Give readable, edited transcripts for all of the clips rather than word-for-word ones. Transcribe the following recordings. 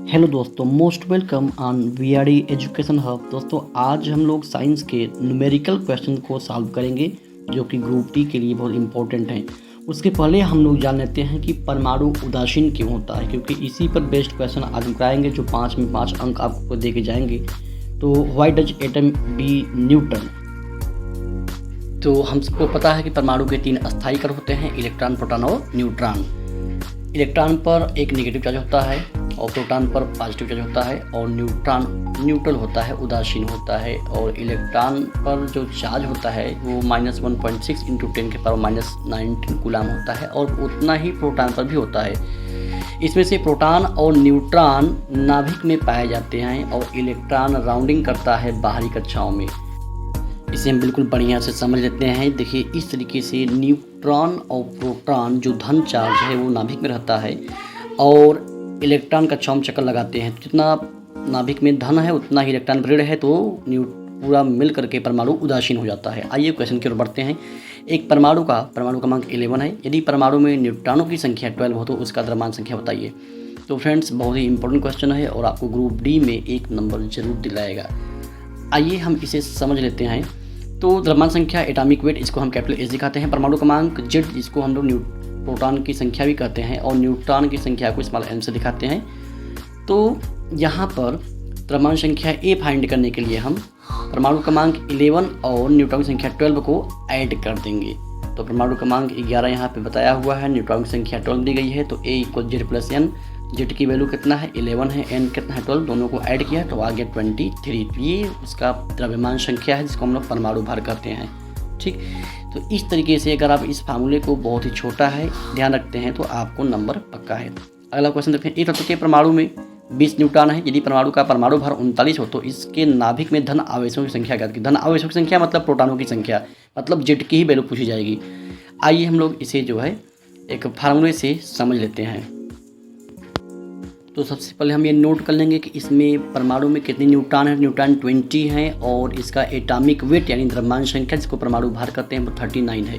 Hello दोस्तों, most welcome on VRD education hub. दोस्तों, आज हम लोग साइंस के न्यूमेरिकल क्वेश्चन को सॉल्व करेंगे जो कि ग्रुप टी के लिए बहुत इंपॉर्टेंट हैं। उसके पहले हम लोग जान लेते हैं कि परमाणु उदासीन क्यों होता है, क्योंकि इसी पर बेस्ड क्वेश्चन आज हम कराएंगे जो 5 में 5 अंक आपको दे के जाएंगे। तो why does atom be neutral. तो हम सबको पता है कि परमाणु के 3 अस्थायी कण होते हैं, इलेक्ट्रॉन, प्रोटॉन और न्यूट्रॉन। इलेक्ट्रॉन पर एक नेगेटिव चार्ज होता है और प्रोटॉन पर पॉजिटिव चार्ज होता है, और न्यूट्रॉन न्यूट्रल होता है, उदासीन होता है। और इलेक्ट्रॉन पर जो चार्ज होता है वो -1.6 × 10⁻⁻19 कूलम होता है, और उतना ही प्रोटॉन पर भी होता है। इसमें से प्रोटॉन और न्यूट्रॉन नाभिक में पाए जाते हैं और इलेक्ट्रॉन राउंडिंग करता है बाहरी कक्षाओं में। इसे हम बिल्कुल बढ़िया से समझ लेते हैं। देखिए, इस तरीके से न्यूट्रॉन और प्रोटॉन जो धन चार्ज है वो नाभिक में रहता है, और इलेक्ट्रॉन कक्षाओं में चक्कर लगाते हैं। जितना नाभिक में धन है उतना ही इलेक्ट्रॉन ऋण है, तो पूरा मिल करके परमाणु उदासीन हो जाता है। आइए क्वेश्चन की ओर बढ़ते हैं। एक परमाणु क्रमांक 11 है। यदि परमाणु में न्यूट्रॉनों की संख्या 12 हो तो उसका द्रव्यमान संख्या बताइए। तो फ्रेंड्स, बहुत ही इंपॉर्टेंट क्वेश्चन है और आपको ग्रुप डी में 1 नंबर जरूर दिलाएगा। आइए हम इसे समझ लेते हैं। तो द्रव्यमान संख्या, एटॉमिक वेट, इसको हम कैपिटल एस दिखाते हैं। परमाणु क्रमांक जेड, जिसको हम लोग प्रोटॉन की संख्या भी कहते हैं, और न्यूट्रॉन की संख्या को स्मॉल एन से दिखाते हैं। तो यहाँ पर द्रव्यमान संख्या ए फाइंड करने के लिए हम परमाणु क्रमांक 11 और न्यूट्रॉन की संख्या 12 को ऐड कर देंगे। तो परमाणु क्रमांक 11 यहाँ पे बताया हुआ है, न्यूट्रॉन की संख्या 12 दी गई है, तो ए = Z+N। जेड की वैल्यू कितना है, 11 है, एन कितना है, 12, दोनों को ऐड किया तो आ गया 23। तो ये उसका द्रव्यमान संख्या है, जिसको हम लोग परमाणु भार कहते हैं। ठीक, तो इस तरीके से अगर आप इस फार्मूले को बहुत ही छोटा है ध्यान रखते हैं तो आपको नंबर पक्का है। अगला क्वेश्चन देखते हैं। एक तत्व के परमाणु में 20 न्यूट्रॉन है। यदि परमाणु का परमाणु भार 39 हो तो इसके नाभिक में धन आवेशों की संख्या ज्ञात की। धन आवेशों की संख्या मतलब प्रोटॉनों की संख्या, मतलब जेड की ही वैल्यू पूछी जाएगी। आइए हम लोग इसे जो है एक फार्मूले से समझ लेते हैं। तो सबसे पहले हम ये नोट कर लेंगे कि इसमें परमाणु में कितने न्यूट्रॉन है। न्यूट्रॉन 20 है, और इसका एटॉमिक वेट यानी द्रव्यमान संख्या, जिसको परमाणु भार कहते हैं, वो 39 है।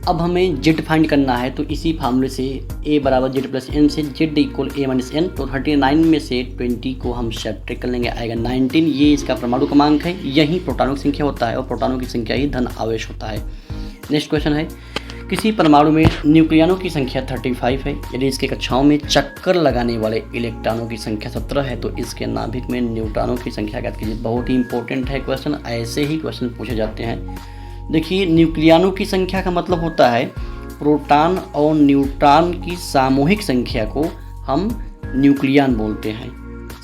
अब हमें जेड फाइंड करना है, तो इसी फार्मूले से A = Z+N से Z = A-N। तो 39 में से 20 को हम सब्ट्रैक्ट कर लेंगे, आएगा 19। ये इसका परमाणु क्रमांक है, यही प्रोटॉनों की संख्या होता है, और प्रोटॉनों की संख्या ही धन आवेश होता है। नेक्स्ट क्वेश्चन है, किसी परमाणु में न्यूक्लियनों की संख्या 35 है। यदि इसके कक्षाओं में चक्कर लगाने वाले इलेक्ट्रॉनों की संख्या 17 है तो इसके नाभिक में न्यूट्रॉनों की संख्या ज्ञात कीजिए। बहुत ही इंपॉर्टेंट है क्वेश्चन, ऐसे ही क्वेश्चन पूछे जाते हैं। देखिए, न्यूक्लियनों की संख्या का मतलब होता है प्रोटॉन और न्यूट्रॉन की सामूहिक संख्या को हम न्यूक्लियन बोलते हैं।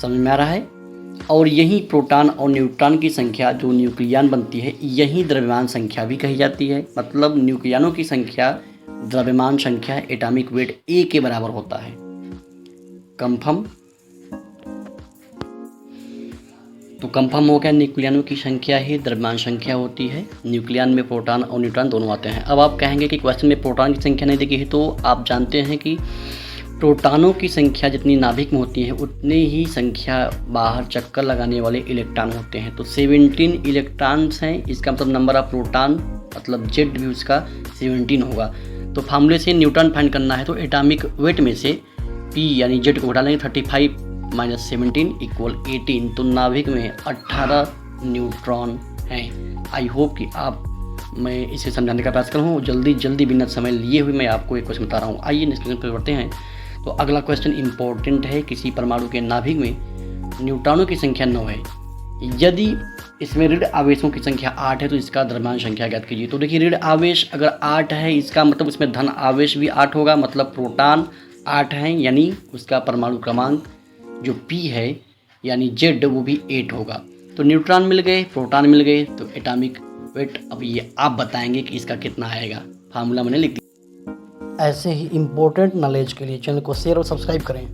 समझ में आ रहा है? और यही प्रोटॉन और न्यूट्रॉन की संख्या जो न्यूक्लियन बनती है, यही द्रव्यमान संख्या भी कही जाती है। मतलब न्यूक्लियनों की संख्या द्रव्यमान संख्या एटॉमिक वेट ए के बराबर होता है। कंफर्म? तो कंफर्म हो गया, न्यूक्लियनों की संख्या ही द्रव्यमान संख्या होती है। न्यूक्लियन में प्रोटॉन और न्यूट्रॉन दोनों आते हैं। अब आप कहेंगे कि क्वेश्चन में प्रोटॉन की संख्या नहीं दी गई है, तो आप जानते हैं कि प्रोटॉनों की संख्या जितनी नाभिक में होती है उतनी ही संख्या बाहर चक्कर लगाने वाले इलेक्ट्रॉन होते हैं। तो 17 इलेक्ट्रॉन्स हैं, इसका मतलब नंबर ऑफ प्रोटॉन, मतलब जेड भी उसका 17 होगा। तो फार्मूले से न्यूट्रॉन फाइंड करना है, तो एटॉमिक वेट में से पी यानी जेड को घटा लेंगे। 35 - 17 = 18। तो नाभिक में 18 न्यूट्रॉन हैं। आई होप कि मैं इसे समझाने का प्रयास करूँ। जल्दी बिना समय लिए हुए मैं आपको एक क्वेश्चन बता रहा हूँ। आइए नेक्स्ट क्वेश्चन पर बढ़ते हैं। तो अगला क्वेश्चन इंपॉर्टेंट है। किसी परमाणु के नाभिक में न्यूट्रॉनों की संख्या 9 है। यदि इसमें ऋण आवेशों की संख्या 8 है तो इसका द्रव्यमान संख्या ज्ञात कीजिए। तो देखिए, ऋण आवेश अगर 8 है, इसका मतलब उसमें धन आवेश भी 8 होगा, मतलब प्रोटॉन 8 हैं, यानी उसका परमाणु क्रमांक जो P है यानी Z, वो भी 8 होगा। तो न्यूट्रॉन मिल गए, प्रोटॉन मिल गए, तो एटॉमिक वेट अब ये आप बताएंगे कि इसका कितना आएगा। फार्मूला मैंने लिख दिया। ऐसे ही इम्पोर्टेंट नॉलेज के लिए चैनल को शेयर और सब्सक्राइब करें।